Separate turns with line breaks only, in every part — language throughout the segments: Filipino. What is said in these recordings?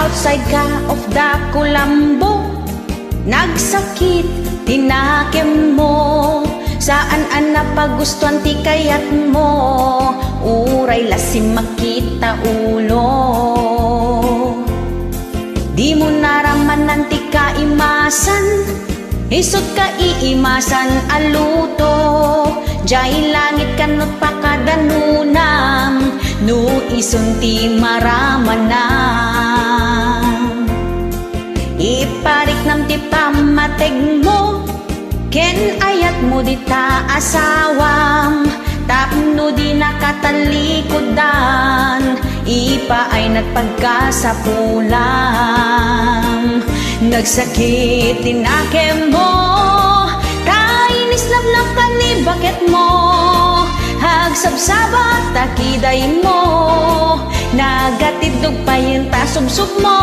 outside ka of the kulambo, nagsakit tinakem mo, saan an napagustuhan ti kayat mo, uray lasim makita ulo. Di mo naramanan ti kaimasan, isot ka iimasan aluto, jay langit kanot pakadanunam, no ison ti maramanam. Iparik nam ti pamateg mo, ken ayat mo di ta asawam, tapno di nakatalikodan, ipa ay nagpagkasapulang. Nagsakit tinakem mo, kainis lablab ka ni bakit mo, hagsabsabat takiday mo, nagatidog pa yung tasubsub mo.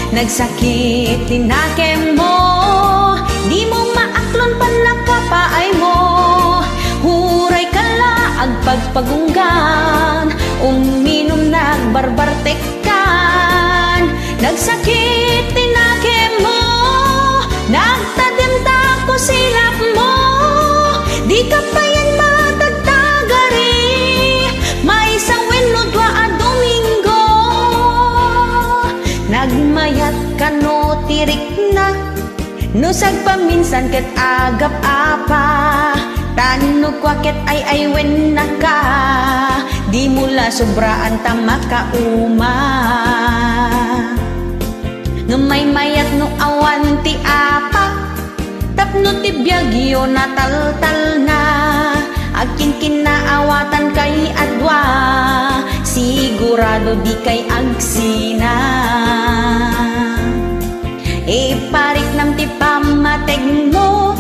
Nagsakit tinakem mo, di mo maaklon pa nakapaay mo, huray kala agpagpagunggan, uminom nagbarbartekan. Nagsakit tinakem mo, nagtadim ta ko silap mo, di ka pa yan matagtagari, may isang wenodwa a Domingo. Nagmayat ka no tirik na, no sagpaminsan ket agap apa, tano kwa ket ay wen na ka, di mula sobraan ta makauma. No may mayat no awan ti apa, tapno ti biyagyo na taltal na, akin kinaawatan kay adwa, sigurado di kay agsina. Iparik nam ti pamateg mo,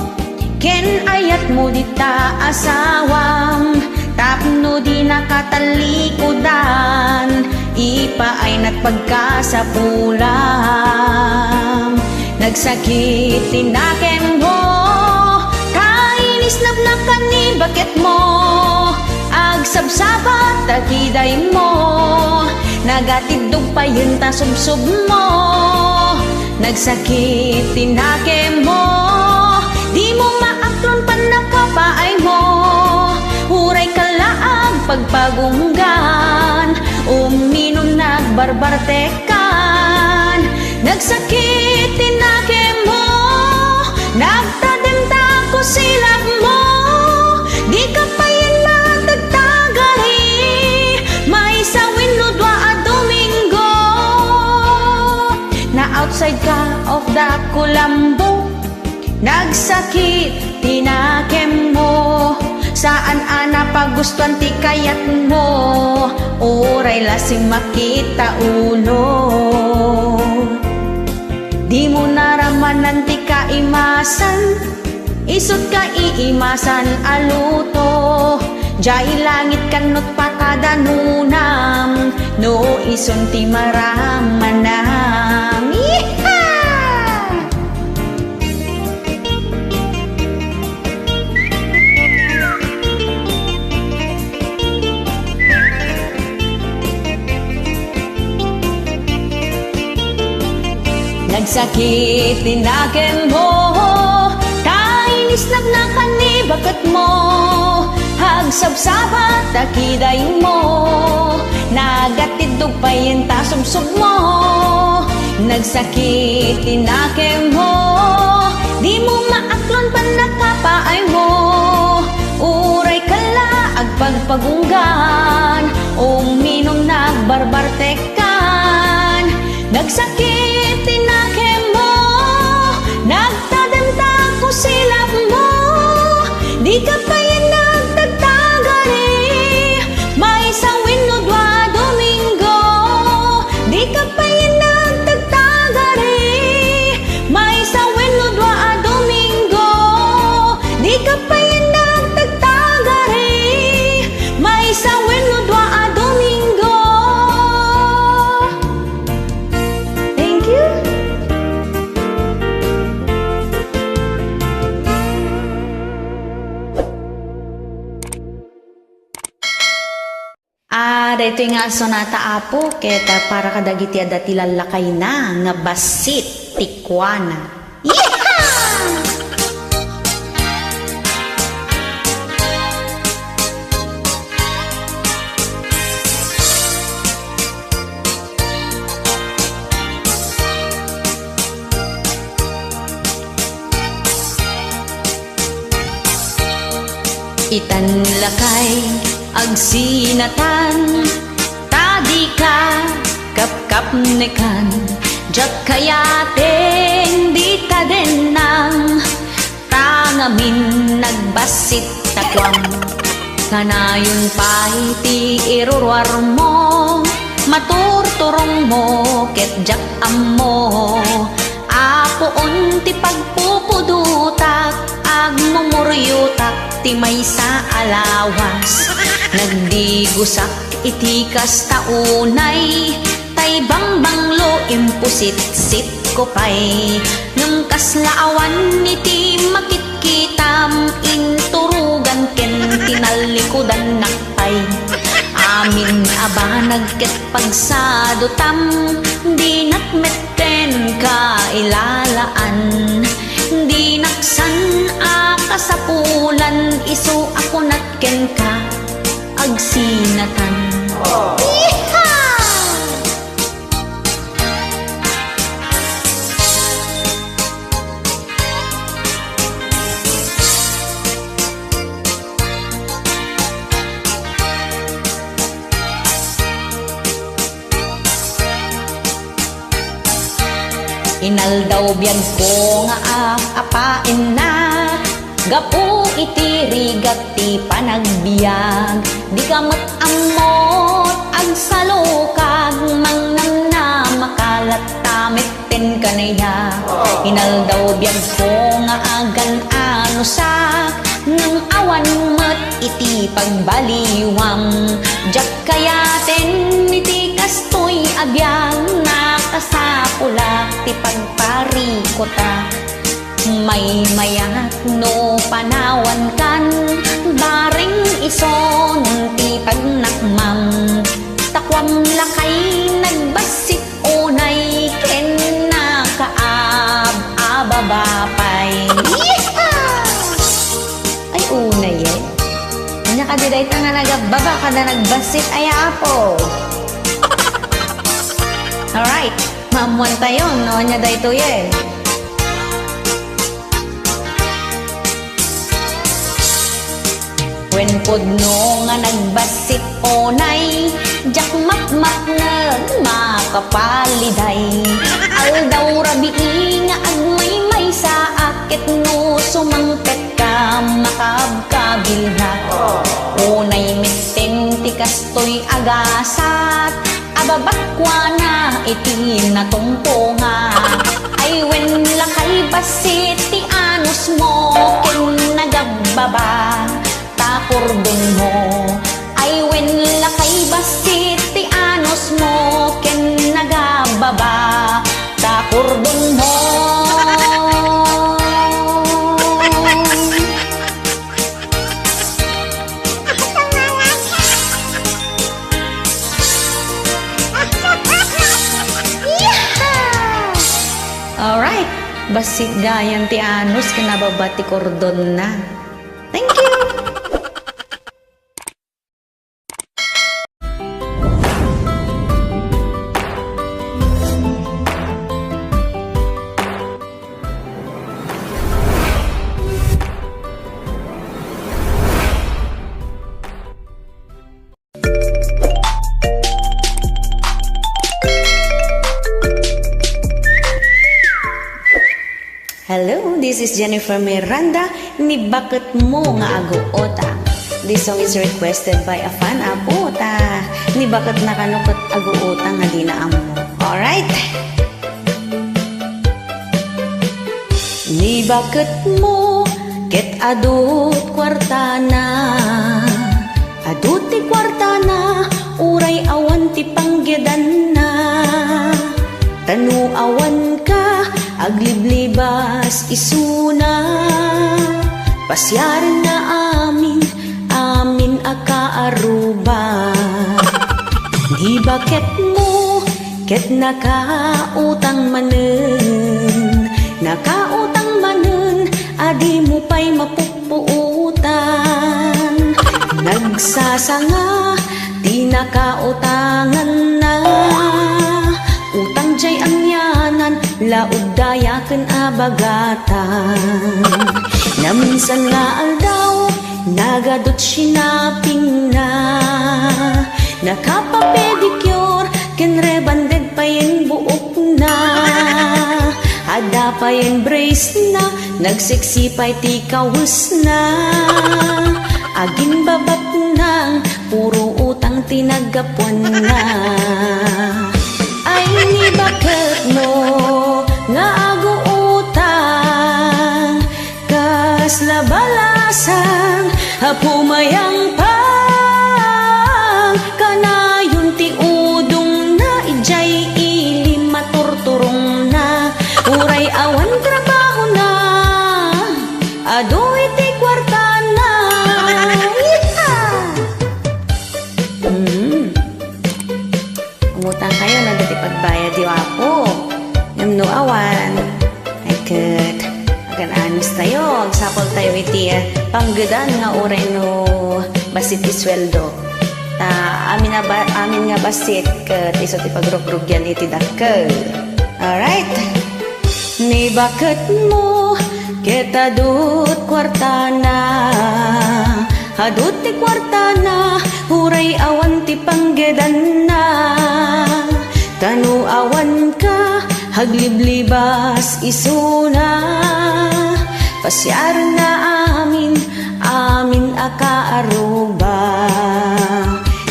ken ayat mo di ta asawam, tapno di nakatalikodan, ipa ay nagpagkasapulang. Nagsakit tinakem mo, kainis nabnak ka ni bakit mo, agsabsabat takiday mo, nagatidog pa yun tasubsub mo. Nagsakit tinakem mo, di mo maaklon pa nakapaay mo, huray kalaag pagpagunggan, uminom nagbarbartekan. Nagsakit tinakem mo, nagtadim ta ko silap mo, di ka pa yan matagtagari, may sawin no dwa a Domingo. Na outside ka of the kulambo, nagsakit tinakem mo, saan ana pagustuhan ti kayat mo, uray lasing makita ulo. Di mo naramanan ti kaimasan, isot ka iimasan aluto, jay langit kanot pakadanunam, no ison ti maramanam. Nagsakit tinakem mo, kainis nabnak ka ni bakit mo, hagsabsabat takiday mo, nagatidog pa yung tasubsub mo. Nagsakit tinakem mo, di mo maaklon pa nakapaay mo, uray kala agpagpagunggan, uminom nagbarbartekan. Nagsakit tinakem mo, nagtadanta ko silap mo, di ka pa yan nagtagtagari, may sawin no dwa Domingo. Di ka pa yan nagtagtagari, may sawin no dwa a Domingo. Di ka pa yan nagtagtagari, may sawin no dwa a Domingo. Thank dito nga sonata apo, keta para kadagiti adati lalakay na, nga basit, tikwana. Yeehaw! Itan lakay agsinatan, tadi ka kapkap nekan, jak kayaten di tadenang, tangamin nagbasit takwang, kanayon pahiti irurwar mo, maturturong mo ket jak ammo, apoon ti pagpupudutak, agmumuryutak ti may sa alawas, nagdigusak itikas taunay, tay bangbanglo impusit-sit ko pay, ngem kaslaawan iti makitkitam, inturugan ken tinalikudan nakpay, amin aba nagket pagsadutam, di nakmetten ka ilalaan, di naksan kasapulan, iso ako natken ka agsinatan. Yeehaw! Inaldaw biyag ko nga apain na, gapu iti rigat ti panagbiag, di kamot amot ag salukag, mangnam na makalat tamit ten kanaya. Inaldaw biyag ko nga agan anusak, nang awan mat iti pagbaliwam, jak kayaten iti kastoy abiyag, nakasapulak ti pagparikota. May mayat no panawan kan, baring ison ti pagnakmam, takwam lakay nagbasit unay, ken nakaab-ababapay. Ay unay eh, nakadiday ta nga nagababa ka na nagbasit ay apo. Alright, mamuan tayo no, nya dayto eh. When pudno nga nagbasit onay, jak map-map na makapaliday, aldaw rabii nga agmay-may sa akit no, sumangpet ka makabkabilha, unay mitten ti kastoy agasat, ababakwa na iti natungtunga, ay when lakay basit ti anus mo, ken nagababa takurdon mo, ay when lakay basit ti anos mo, ken nagababa takurdon mo. Alright, basit gayan ti anos, ken nababa ti kordon na. Thank you. Hello, this is Jennifer Miranda, ni Bakit Mo Nga Aguota. This song is requested by a fan, Aputa. Ni Bakit Nakanukot Aguota nga di na amo. Alright? Ni Bakit Mo ket adut kwartana, adut ti kwartana, uray awan ti panggedan na, tanu awan ka agliblibas isuna, pasyarin na amin, amin akaaruba. Di ba ket mo, ket nakautang manen, nakautang manen, adi mo pa'y mapupuutan. Nagsasanga, di nakautangan na, utang jay amyanan, laod dayaken abagatan. Na minsan nga aldaw, nagadot sinaping na, nakapapedicure, ken rebanded pa yen buok na, ada pa yen brace na, nagseksipay ti kawus na, aging babat nang puro utang tinagapuan na. Ay ni bakit mo nga ago utang, kas labalasang pumayang pang, kanayon ti udong na ijay ili maturturong na, uray awan trabaho na, adoy ti kwarta na. Umutang kayo na dati pagbayad di wapo, namno awan ay ket agan anis tayo, agsapol tayo iti panggedan nga oray no basit ti sweldo. Amin nga basit ket iso ti pagrogrugyan iti dakkel. Alright. Ni bakit mo ket adut kwarta na, adut ti kwarta na, huray awan ti panggedan na, tanu awan ka hagliblibas isuna, pasyar na amin akaaruba.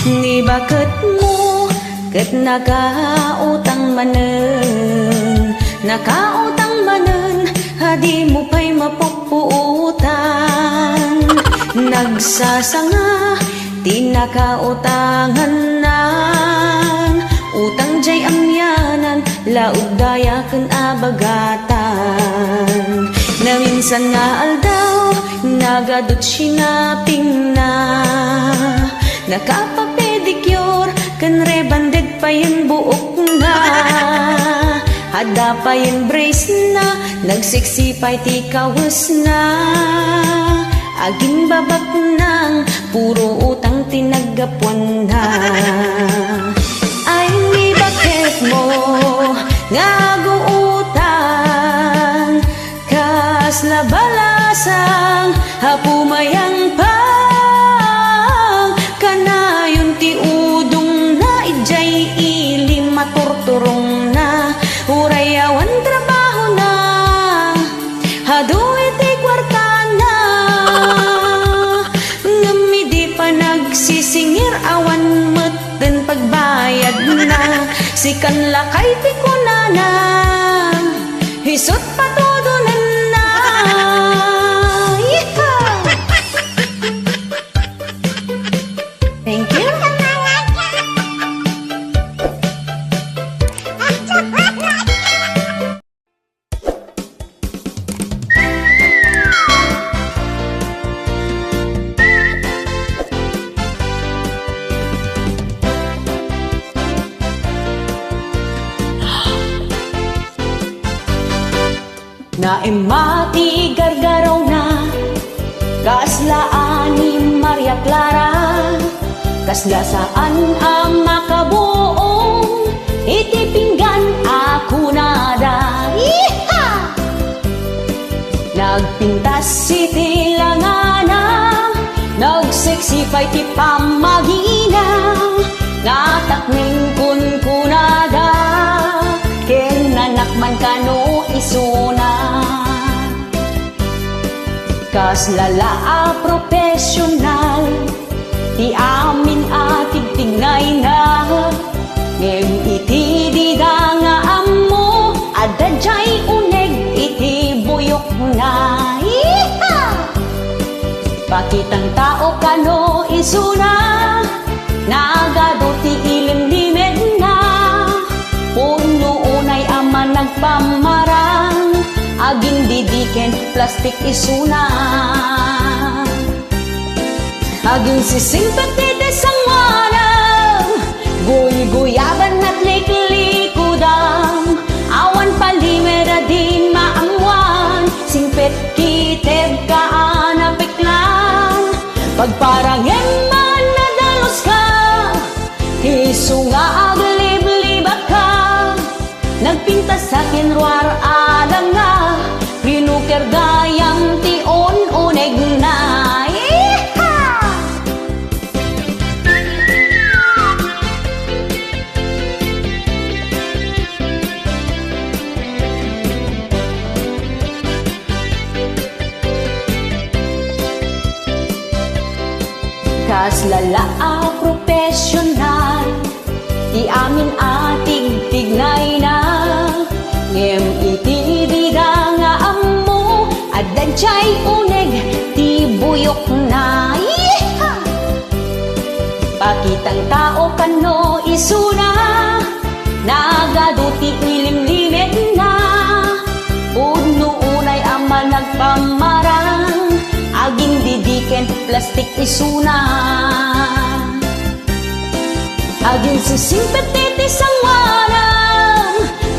Ni bakit mo ket nakautang manen, nakautang manen, hadi mo pa'y mapupuutan. Nagsasanga, di nakautangan na, utang jay amyanan, laod dayaken abagatan. Na minsan nga aldaw, nagadot sinaping na, nakapapedicure, ken rebanded pa yen buok na, ada pa yen brace na, nagseksipay ti kawus na, aging babak nang puro utang tinagapuan na. Ay ni bakit mo nga utang, kas labalasang pumayang pang, kanayon ti udong na ijay ili maturturong na, uray awan trabaho na, hadoy ti kwarta na, ngami di pa nagsisingir awan meten pagbayad na, sikan lakay ti kunana, hisot patudunan na. Yeehaw! Thank you. Naimati gargaraw na, kaslaan ni Maria Clara, kasla saan ang makabuong, iti pinggan ako nada. Yeeha! Nagpintas iti langana, nagseksipay ti pamagina, natakning kun kunada, ken nanakman kano isuna. Kas lala profesional, ti amin atig tingnay na, ngem iti dida nga ammo, adajay uneg iti buyok na. Yeeha! Pakitang tao kano isuna, nagado ti ilimlimed na, puno unay ama nagpamarang, aging didiken plastik isuna, aging sisimpet ti desangwana, goy Pagparangin man nadalos ka, isu nga aglib-libak ka. Nagpintas sa kinruar alam nga, rinuker gayang tion uneg na. Kas lala profesional, di amin ating tignay na. Ngem itidiga nga ammo, adan chay uneg, ti buyok na. Pakitang tao kano isuna, nagaduti ilim-limit na. Puno unay ama nagpamarang, aging didiken plastik isuna. Aging sisimpetitis ang wanam,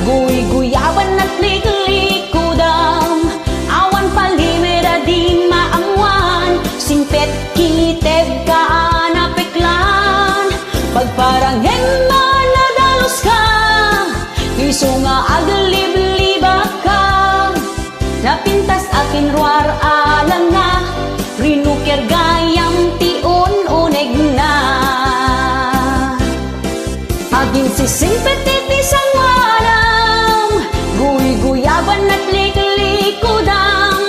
guy-guyaban at lik-likudam. Awan palimera di maamwan, simpet kiteb ka anapiklan. Pagparangin man nadalos ka, iso nga aglib-libak ka. Napintas akin ruar alam na, rinuker gayang tion uneg na. Aging sisimpetitis ang wanam, guy-guyaban at lik-likudam.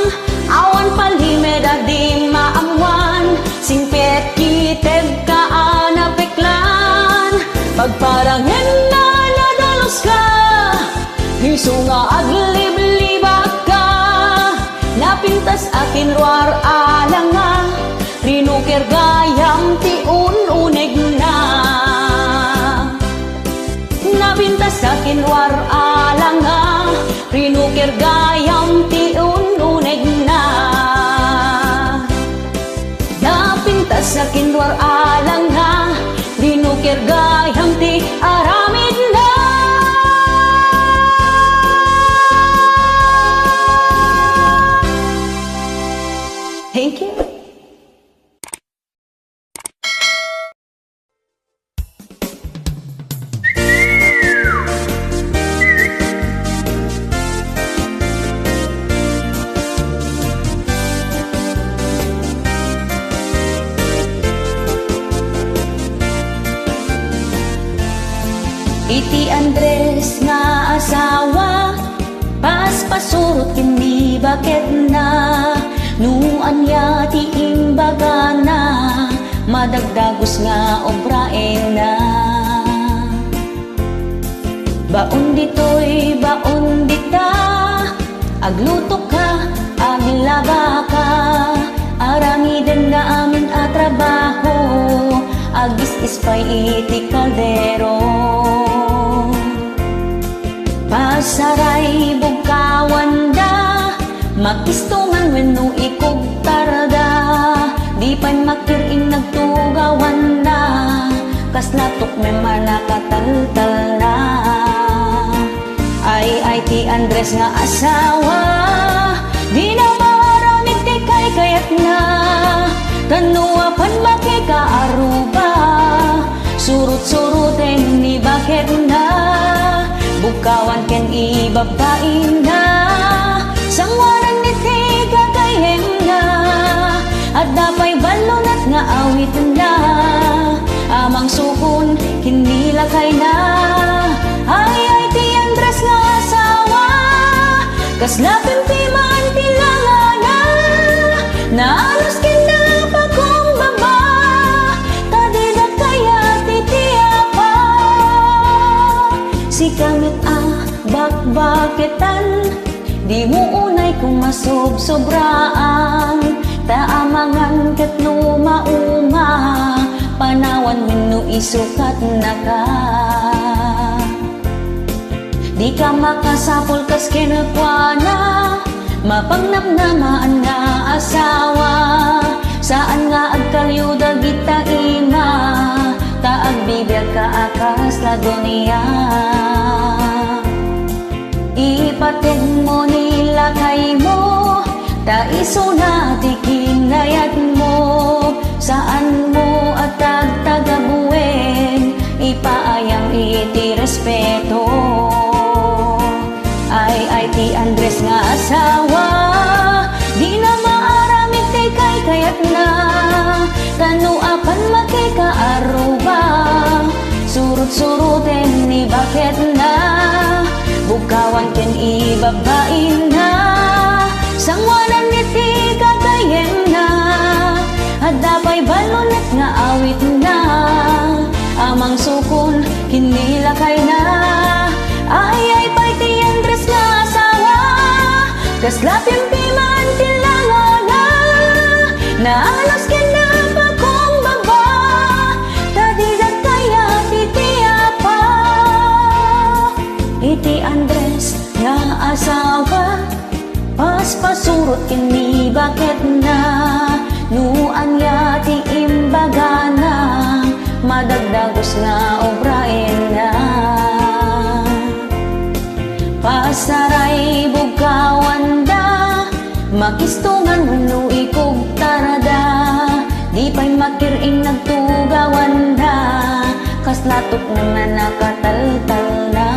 Awan palimera di maamwan, simpet kiteb ka anapiklan. Pagparangin na nadalos ka, iso nga aglib-libak ka. Napintas akin ruar alang nga, rinuker gayang tion uneg na. Napintas akin ruar alang nga, rinuker gayang tion uneg na. Napintas akin ruar alang nga, rinuker gayang ti aramid na. Thank you. Iti Andres nga asawa, paspasurot kini bakit na. Nuan ya ti imbaga na, madagdagos nga obraen na. Baon dito'y baon dita, agluto ka, aglaba ka. Arangiden nga amin a trabaho, agis-ispay iti kaldero. Pasaray bugkawan da, makistungan wenno ikog tarda. Di pan makiring nagtugawan na, kas latok may manakataltal na. Ay ti Andres nga asawa, di na maramit ti kay kayat na. Kanuapan bakit ka aruba, surut-suruten ni bakit na. Bukawan ken ibabain na, sangwaran ni ti gagayem na. At dapay balonat nga awit na, amang sukon kinilakay na. Ay ti Andres nga asawa, kaslapim ti man tilangana. Naalos kin na pakumbaba, tadida kaya titiapa. Si kamit bakbaketan, di mo unay kung masob-sobraan. Taamangan kat lumauma, panawan minno isukat na ka. Di ka makasapol kas kinakwana, mapangnamnamaan nga asawa. Saan nga agkalyuda gita ima, taagbibiyag ka akas lagoniya. Ipatid mo nila kay mo, Taiso na ti kinayat mo, saan mo at tagtagabuin, ipaayang iti respeto. Ay ti Andres nga asawa, di na maaramid ti kay kayat na, kanuapan makikaaruba, surut-suruten ni bakit na, bukawan ken ibabain na, sangwanan iti kagayen na, at dapay balunat nga awit na, amang sukon kinilakay na, ay pa'y ti Andres nga asawa, kaslapim piman tilanga na, naalas ken na pa kong baba, tadidak kaya iti apa, iti Andres nga asawa, pasurot kini bakit na, nuan ya ti imbaga na, madagdagos nga obrain na. Pasaray bukawan da, makistungan wenno ikog tarada, di pa'y makiring nagtugawan da, kaslatok na nakataltal na.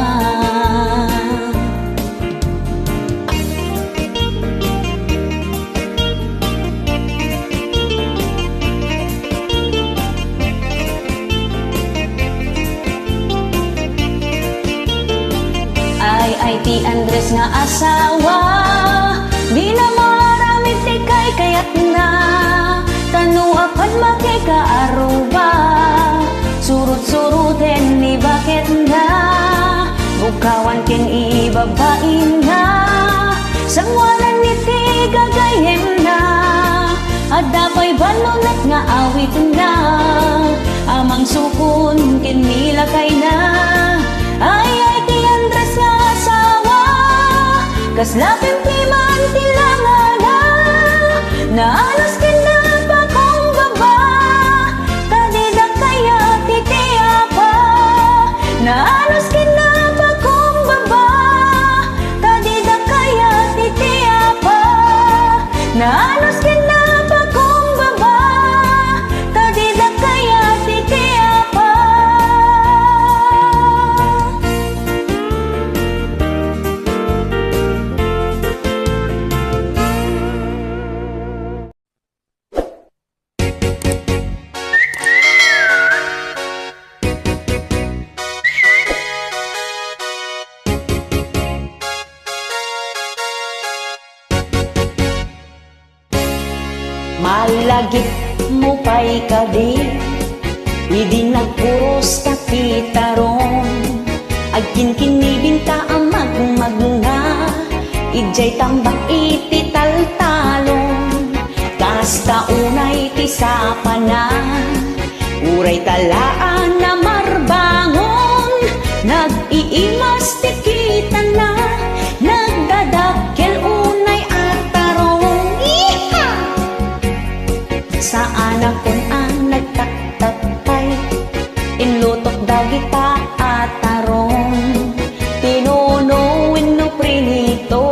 Ay ti Andres nga asawa, di na maramit ti kay kayat na, kanuapan makikaaruba, surut-suruten ni bakit na, bukawan ken ibabain na, sangwanan iti gagayen na, at dapay balunat nga awit na, amang sukon ken nilakay na, ay ti Andres nga asawa, kaslapim piman tilanga na, naalas ken na pa kong baba, tadidak kaya titi apa, naalas ken na pa kong baba, tadidak kaya titi apa, naalas ken na pa kong baba, tadidak kaya titi apa. Malagip mo pa'y kadi, idi nagpuros ka pitarong, agkin kinibinta ang magmagna, ijay tambak iti taltalong, kasta unay ti sapanan, uray talaan na marbangon, nag-iimas ti kita na, nagdadakkel unay atarong. Iha! Saan akong ang nagtaktatay, inlutok dagita atarong, tinunuin no prinito,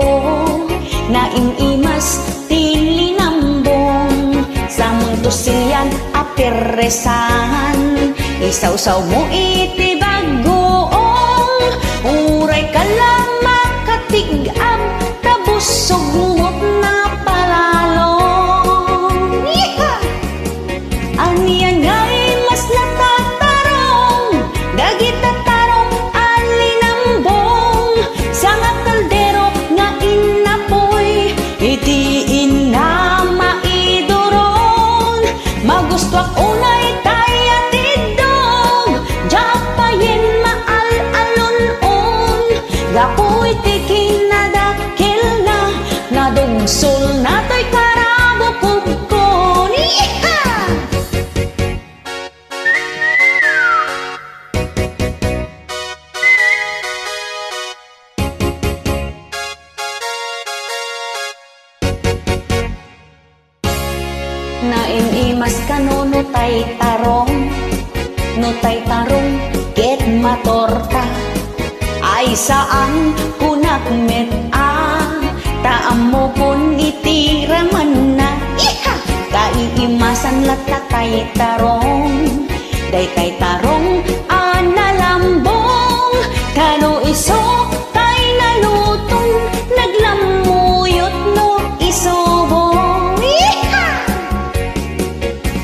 na inimas tilinambong, sa mundo siyan apiresan, isaw-saw mo iti bagoong, uray ka lang makatigam, tabusog mo't na palalong. Aniyan nga'y mas natatarong, dagita tarong alinambong, sa nga kaldero nga inapoy, iti ina maiduron, magustuak unay taya tidog, japayin maal-alon-on, gapoy ti kinadakil na, nadungsol na to'y karabukubkon. Iha! Nainimas ka no tay tarong, no tay tarong ket matorta, ay saan kunak met a, taam mo kun itira masan latatay tarong, daytay tarong analambong, kano isok tay nalutong, naglamuyot no isobong. Yeeha!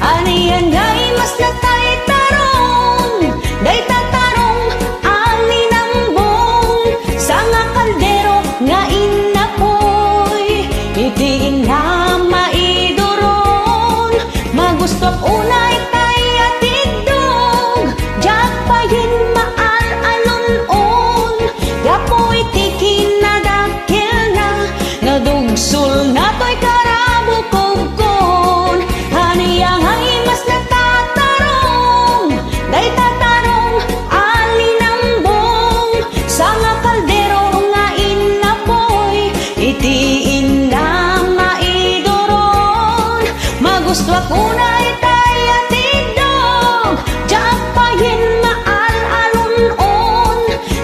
Aniyan gay mas latay tarong, dayta tarong alinambong, sa nga kaldero nga inapoy, idiin na maidoron, magusto unay tay atidog, jak payin maal alunon, gapoy tikin na dakil na, nadugsul na to'y karabukogkon, haniyang ay mas natatarong, day tatarong alinambong, sa nga kaldero nga inapoy, itiin na maidoron, magusto unay tay atidog, jak payin maal alunon,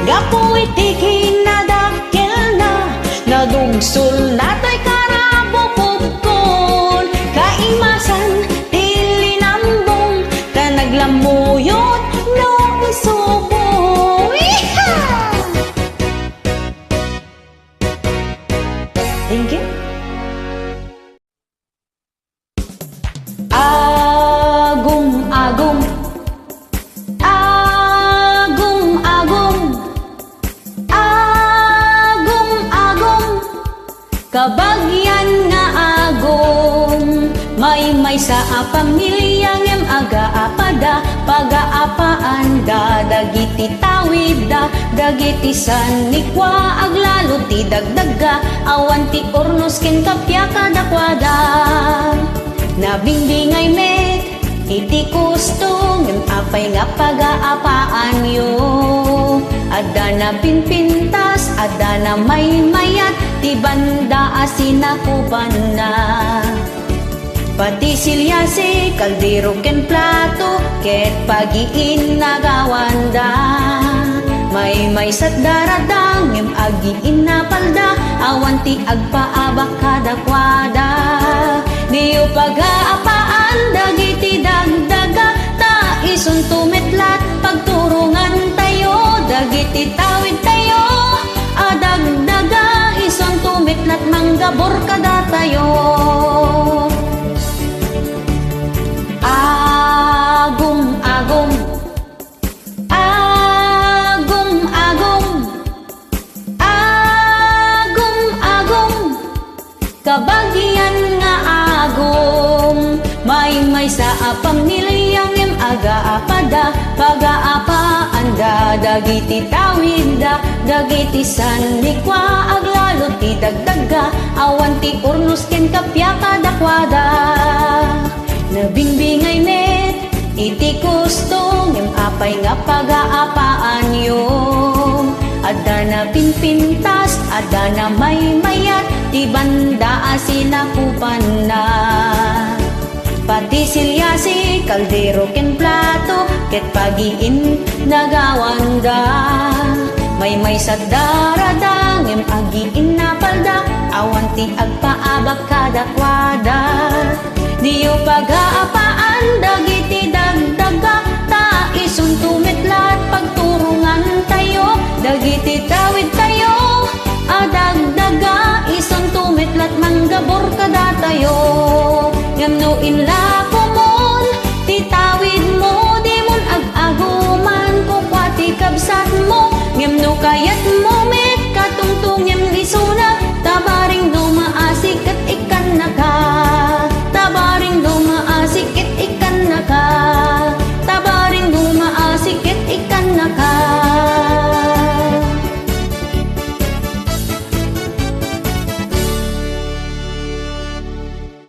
gapoy tikin na dakil na, nadugsul na to'y karabukogkon, kaimasan tilinambong, ta naglamuyot no isubong. Yeeha! Thank you. Agum, agum, agum, agum, agum, agum, kabagyan nga agum, may sa pamilyang em aga-apada, pag-aapaan da, dagiti tawid da, dagiti sanikwa, aglalo ti dagdaga, awan ti ornos ken kapya kadakwada. Nabingbingay met, iti kustong, em apay nga pag-aapaan yo, adda na pinpintas, adda na may mayat, ti banda asinakuban na. Pati silyase, kaldero ken plato, ket pagiin nagawanda, may sat daradang, em agiin na palda, awan ti agpaabak kadakwada. Diyo pag-aapaan, dagiti dagdaga, ta ison tumetlat, pagturungan tayo, dagiti tawid tayo, adagdaga, ison tumetlat, manggabor kada tayo. Agum, agum, agum, agum, agum, agum, kabagyan nga agum, may sa pamilyang em aga-apada, pag-aapaanda, dagiti tawida, dagiti sanikwa, aglalo ti dagdaga, awan ti ornos ken kapya kadakwada. Nabingbingay met, iti kustong, em apay nga pag-aapaan yo, adda na pinpintas, adda na may mayat, ti banda asinakupan na. Pati silyasi, kaldero ken plato, ket pagiin nagawanda, may sa daradang, em agiin na palda, awan ti agpaabak kadakwada. Diyo pag-aapaan, dagiti dagdag,